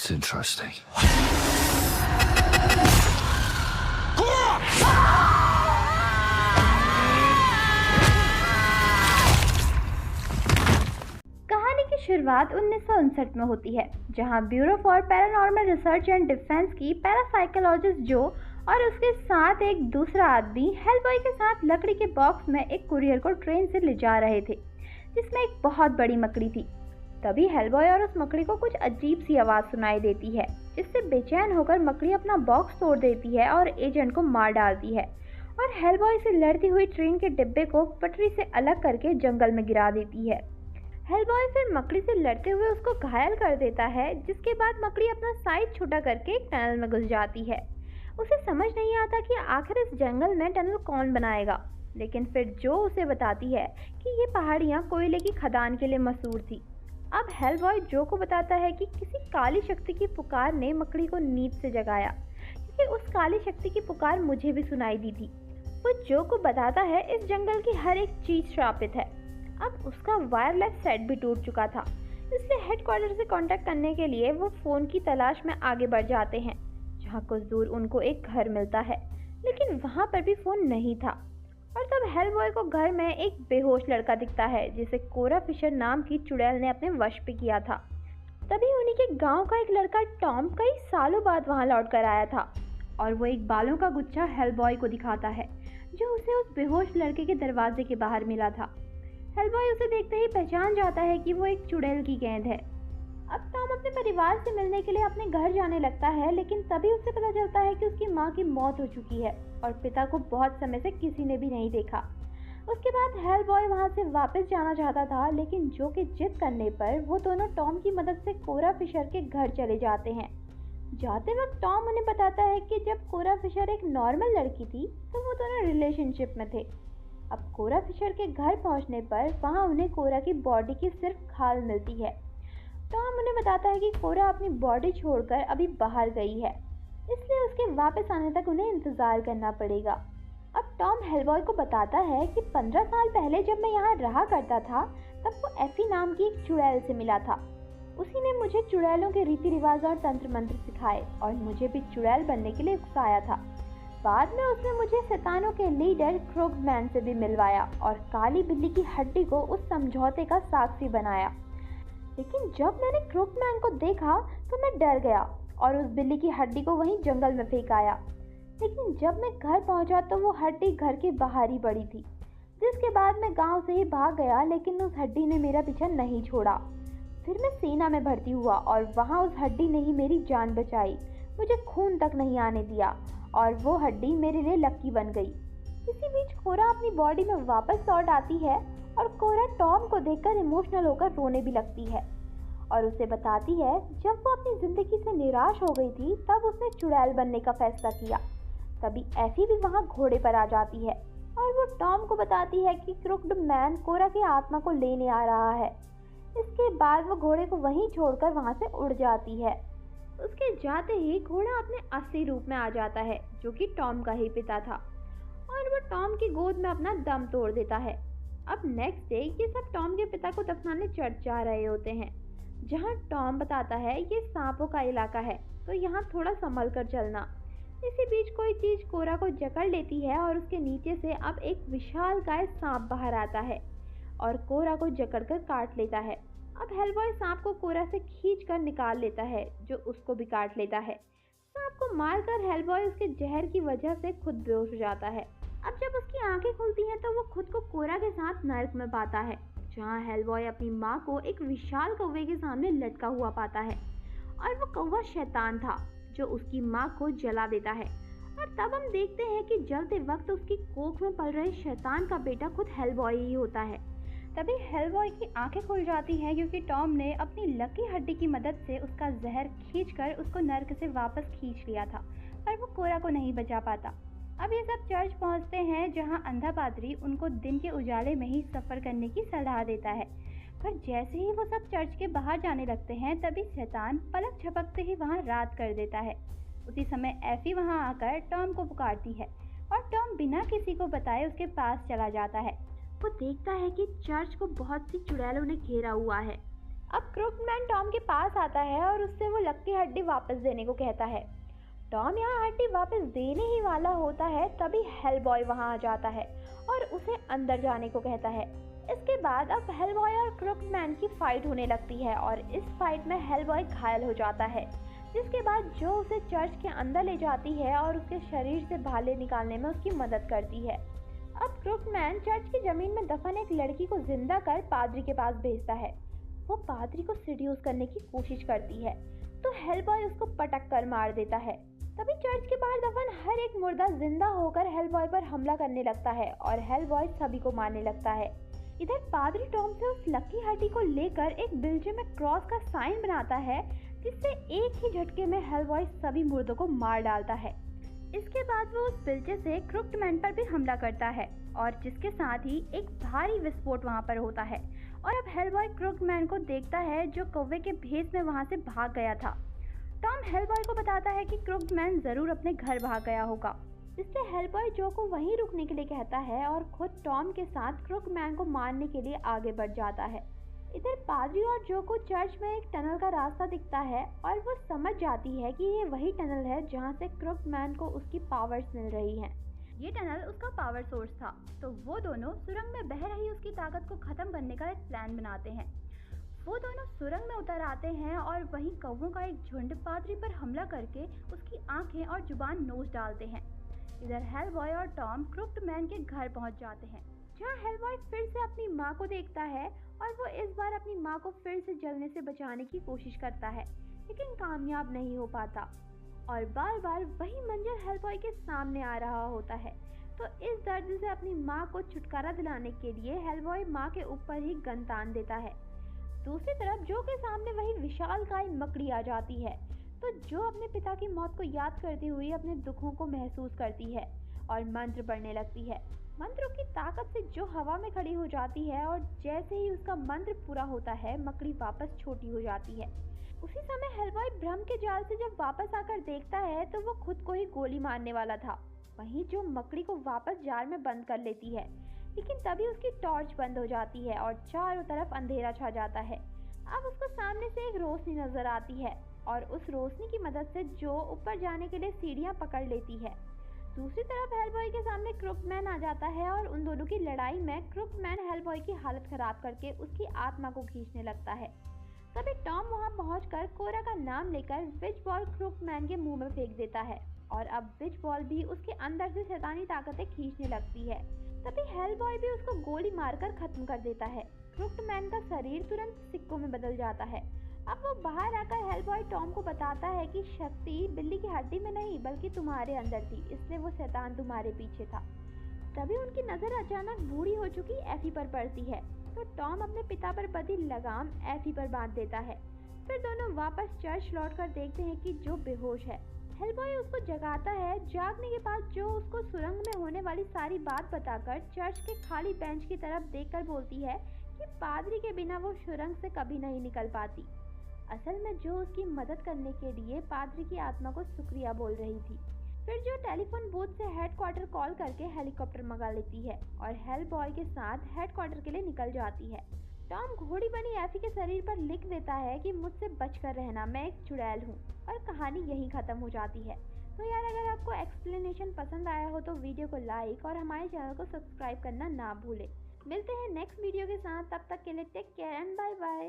That's interesting. कहानी की शुरुआत 1959 में होती है, जहां bureau for paranormal research and defence की पैरासाइकोलॉजिस्ट जो और उसके साथ एक दूसरा आदमी हेलबॉय के साथ लकड़ी के बॉक्स में एक कुरियर को ट्रेन से ले जा रहे थे, जिसमें एक बहुत बड़ी मकड़ी थी। तभी हेलबॉय और उस मकड़ी को कुछ अजीब सी आवाज़ सुनाई देती है, जिससे बेचैन होकर मकड़ी अपना बॉक्स तोड़ देती है और एजेंट को मार डालती है और हेलबॉय से लड़ती हुई ट्रेन के डिब्बे को पटरी से अलग करके जंगल में गिरा देती है। हेलबॉय फिर मकड़ी से लड़ते हुए उसको घायल कर देता है, जिसके बाद मकड़ी अपना साइज छोटा करके एक टनल में घुस जाती है। उसे समझ नहीं आता कि आखिर इस जंगल में टनल कौन बनाएगा, लेकिन फिर जो उसे बताती है कि ये पहाड़ियाँ कोयले की खदान के लिए मशहूर थी। अब हेलबॉय जो को बताता है कि किसी काली शक्ति की पुकार ने मकड़ी को नींद से जगाया, क्योंकि उस काली शक्ति की पुकार मुझे भी सुनाई दी थी। वो जो को बताता है इस जंगल की हर एक चीज श्रापित है। अब उसका वायरलेस सेट भी टूट चुका था, इसलिए हेडक्वार्टर से कांटेक्ट करने के लिए वो फ़ोन की तलाश में आगे बढ़ जाते हैं, जहाँ कुछ दूर उनको एक घर मिलता है, लेकिन वहाँ पर भी फ़ोन नहीं था। और तब हेलबॉय को घर में एक बेहोश लड़का दिखता है, जिसे कोरा फिशर नाम की चुड़ैल ने अपने वश पे किया था। तभी उन्हीं के गांव का एक लड़का टॉम कई सालों बाद वहाँ लौट कर आया था, और वो एक बालों का गुच्छा हेलबॉय को दिखाता है, जो उसे उस बेहोश लड़के के दरवाजे के बाहर मिला था। हेलबॉय उसे देखते ही पहचान जाता है कि वो एक चुड़ैल की गेंद है। अब टॉम अपने परिवार से मिलने के लिए अपने घर जाने लगता है, लेकिन तभी उसे पता चलता है कि उसकी माँ की मौत हो चुकी है और पिता को बहुत समय से किसी ने भी नहीं देखा। उसके बाद हेलबॉय वहाँ से वापस जाना चाहता था, लेकिन जो कि जिद करने पर वो दोनों टॉम की मदद से कोरा फिशर के घर चले जाते हैं। जाते वक्त टॉम उन्हें बताता है कि जब कोरा फिशर एक नॉर्मल लड़की थी तो वो दोनों रिलेशनशिप में थे। अब कोरा फिशर के घर पहुंचने पर वहां उन्हें कोरा की बॉडी की सिर्फ खाल मिलती है। टॉम उन्हें बताता है कि कोरा अपनी बॉडी छोड़कर अभी बाहर गई है, इसलिए उसके वापस आने तक उन्हें इंतजार करना पड़ेगा। अब टॉम हेलबॉय को बताता है कि 15 साल पहले जब मैं यहाँ रहा करता था, तब वो एफी नाम की एक चुड़ैल से मिला था। उसी ने मुझे चुड़ैलों के रीति रिवाज और तंत्र मंत्र सिखाए और मुझे भी चुड़ैल बनने के लिए उकसाया था। बाद में उसने मुझे शैतानों के लीडर क्रुगमैन से भी मिलवाया और काली बिल्ली की हड्डी को उस समझौते का साक्षी बनाया। लेकिन जब मैंने क्रुगमैन को देखा तो मैं डर गया और उस बिल्ली की हड्डी को वहीं जंगल में फेंक आया। लेकिन जब मैं घर पहुंचा तो वो हड्डी घर के बाहर ही पड़ी थी, जिसके बाद मैं गांव से ही भाग गया, लेकिन उस हड्डी ने मेरा पीछा नहीं छोड़ा। फिर मैं सेना में भर्ती हुआ और वहाँ उस हड्डी ने ही मेरी जान बचाई, मुझे खून तक नहीं आने दिया और वो हड्डी मेरे लिए लक्की बन गई। इसी बीच कोरा अपनी बॉडी में वापस लौट आती है और कोरा टॉम को देखकर इमोशनल होकर रोने भी लगती है और उसे बताती है जब वो अपनी जिंदगी से निराश हो गई थी तब उसने चुड़ैल बनने का फैसला किया। तभी एफी भी वहाँ घोड़े पर आ जाती है और वो टॉम को बताती है कि क्रुक्ड मैन कोरा की आत्मा को लेने आ रहा है। इसके बाद वो घोड़े को वहीं छोड़कर वहाँ से उड़ जाती है। उसके जाते ही घोड़ा अपने असली रूप में आ जाता है, जो कि टॉम का ही पिता था, और वो टॉम की गोद में अपना दम तोड़ देता है। अब नेक्स्ट डे ये सब टॉम के पिता को दफनाने चर्च जा रहे होते हैं, जहाँ टॉम बताता है ये सांपों का इलाका है, तो यहाँ थोड़ा संभल कर चलना। इसी बीच कोई चीज कोरा को जकड़ लेती है और उसके नीचे से अब एक विशालकाय सांप बाहर आता है और कोरा को जकड़कर काट लेता है। अब हेलबॉय सांप को कोरा से खींचकर निकाल लेता है, जो उसको भी काट लेता है। सांप को मारकर हेलबॉय उसके जहर की वजह से खुद बेहोश हो जाता है। अब जब उसकी आंखें खुलती हैं तो वो खुद को कोरा के साथ नर्क में पाता है, जहाँ हेलबॉय अपनी माँ को एक विशाल कौवे के सामने लटका हुआ पाता है और वो कौवा शैतान था जो उसकी माँ को जला देता है। और तब हम देखते हैं कि जलते वक्त उसकी कोख में पल रहे शैतान का बेटा खुद हेलबॉय ही होता है। तभी हेलबॉय की आंखें खुल जाती हैं, क्योंकि टॉम ने अपनी लकी हड्डी की मदद से उसका जहर खींचकर उसको नर्क से वापस खींच लिया था, पर वो कोरा को नहीं बचा पाता। अब ये सब चर्च पहुंचते हैं, जहां अंधा पादरी उनको दिन के उजाले में ही सफ़र करने की सलाह देता है। पर जैसे ही वो सब चर्च के बाहर जाने लगते हैं, तभी शैतान पलक झपकते ही वहाँ रात कर देता है। उसी समय एफी वहाँ आकर टॉम को पुकारती है और टॉम बिना किसी को बताए उसके पास चला जाता है। वो देखता है कि चर्च को बहुत सी चुड़ैलों ने घेरा हुआ है। अब क्रुकमैन टॉम के पास आता है और उससे वो लकी हड्डी वापस देने को कहता है। टॉम यहाँ हड्डी वापस देने ही वाला होता है, तभी हेलबॉय वहाँ आ जाता है और उसे अंदर जाने को कहता है। इसके बाद अब हेलबॉय और क्रुकमैन की फाइट होने लगती है और इस फाइट में हेलबॉय घायल हो जाता है, जिसके बाद जो उसे चर्च के अंदर ले जाती है और उसके शरीर से भाले निकालने में उसकी मदद करती है। अब क्रुकमैन चर्च की जमीन में दफन एक लड़की को जिंदा कर पादरी के पास भेजता है। वो पादरी को सीड्यूस करने की कोशिश करती है, तो हेलबॉय उसको पटक कर मार देता है। तभी चर्च के बाहर दफन हर एक मुर्दा जिंदा होकर हेलबॉय पर हमला करने लगता है और हेलबॉय सभी को मारने लगता है। इधर पादरी टॉम से उस लकी हड्डी को लेकर एक बिल्जे में क्रॉस का साइन बनाता है, जिससे एक ही झटके में हेलबॉय सभी मुर्दों को मार डालता है। इसके बाद वो उस बिल्जे से क्रुकमैन पर भी हमला करता है और जिसके साथ ही एक भारी विस्फोट वहां पर होता है और अब हेलबॉय क्रुकमैन को देखता है, जो कौवे के भेस में वहां से भाग गया था। टॉम हेलबॉय को बताता है कि क्रुकमैन जरूर अपने घर भाग गया होगा, इसलिए हेलबॉय जो को वहीं रुकने के लिए कहता है और खुद टॉम के साथ क्रुकमैन को मारने के लिए आगे बढ़ जाता है। इधर पादरी और जो को चर्च में एक टनल का रास्ता दिखता है और वो समझ जाती है कि ये वही टनल है जहाँ से क्रुकमैन को उसकी पावर्स मिल रही हैं। ये टनल उसका पावर सोर्स था, तो वो दोनों सुरंग में बह रही उसकी ताकत को खत्म करने का एक प्लान बनाते हैं। वो दोनों सुरंग में उतर आते हैं और वहीं कौवों का एक झुंड पादरी पर हमला करके उसकी आंखें और जुबान नोच डालते हैं। इधर हेलबॉय और टॉम क्रुकमैन के घर पहुंच जाते हैं, जहां हेलबॉय फिर से अपनी माँ को देखता है और वो इस बार अपनी माँ को फिर से जलने से बचाने की कोशिश करता है, लेकिन कामयाब नहीं हो पाता और बार बार वही मंजर हेलबॉय के सामने आ रहा होता है। तो इस दर्द से अपनी माँ को छुटकारा दिलाने के लिए हेलबॉय माँ के ऊपर ही गन तान देता है। दूसरी तरफ जो के सामने वही विशालकाय मकड़ी आ जाती है, तो जो अपने पिता की मौत को याद करते हुए अपने दुखों को महसूस करती है और मंत्र पढ़ने लगती है। मंत्रों की ताकत से जो हवा में खड़ी हो जाती है और जैसे ही उसका मंत्र पूरा होता है, मकड़ी वापस छोटी हो जाती है। उसी समय हेलबॉय भ्रम के जाल से जब वापस आकर देखता है तो वो खुद को ही गोली मारने वाला था। वहीं जो मकड़ी को वापस जार में बंद कर लेती है, लेकिन तभी उसकी टॉर्च बंद हो जाती है और चारों तरफ अंधेरा छा जाता है। अब उसको सामने से एक रोशनी नजर आती है और उस रोशनी की मदद से जो ऊपर जाने के लिए सीढ़ियां पकड़ लेती है। दूसरी तरफ हेलबॉय के सामने क्रुकमैन आ जाता है और उन दोनों की लड़ाई में क्रुकमैन हेलबॉय की हालत खराब करके उसकी आत्मा को खींचने लगता है। तभी टॉम वहां पहुंचकर कोरा का नाम लेकर विच बॉल क्रुकमैन के मुंह में फेंक देता है और अब विच बॉल भी उसके अंदर से शैतानी ताकतें खींचने लगती है। तभी हेलबॉय भी उसको गोली मारकर खत्म कर देता है। क्रुकमैन का शरीर तुरंत सिक्कों में बदल जाता है। अब वो बाहर आकर हेलबॉय टॉम को बताता है कि शक्ति बिल्ली की हड्डी में नहीं बल्कि तुम्हारे अंदर थी, इसलिए वो शैतान तुम्हारे पीछे था। तभी उनकी नजर अचानक बूढ़ी हो चुकी एफी पर पड़ती है, तो टॉम अपने पिता पर बंधी लगाम एफी पर बांध देता है। फिर दोनों वापस चर्च लौटकर देखते हैं कि जो बेहोश है। हेलबॉय उसको जगाता है। जागने के बाद जो उसको सुरंग में होने वाली सारी बात बताकर चर्च के खाली बेंच की तरफ देखकर बोलती है कि पादरी के बिना वो सुरंग से कभी नहीं निकल पाती। असल में जो उसकी मदद करने के लिए पादरी की आत्मा को शुक्रिया बोल रही थी। फिर जो टेलीफोन बूथ से हेडक्वार्टर कॉल करके हेलीकॉप्टर मंगा लेती है और हेलबॉय के साथ हेडक्वार्टर के लिए निकल जाती है। टॉम घोड़ी बनी एफी के शरीर पर लिख देता है कि मुझसे बचकर रहना, मैं एक चुड़ैल हूँ, और कहानी यहीं खत्म हो जाती है। तो यार अगर आपको एक्सप्लेनेशन पसंद आया हो तो वीडियो को लाइक और हमारे चैनल को सब्सक्राइब करना ना भूलें। मिलते हैं नेक्स्ट वीडियो के साथ, तब तक के लिए take care and bye bye.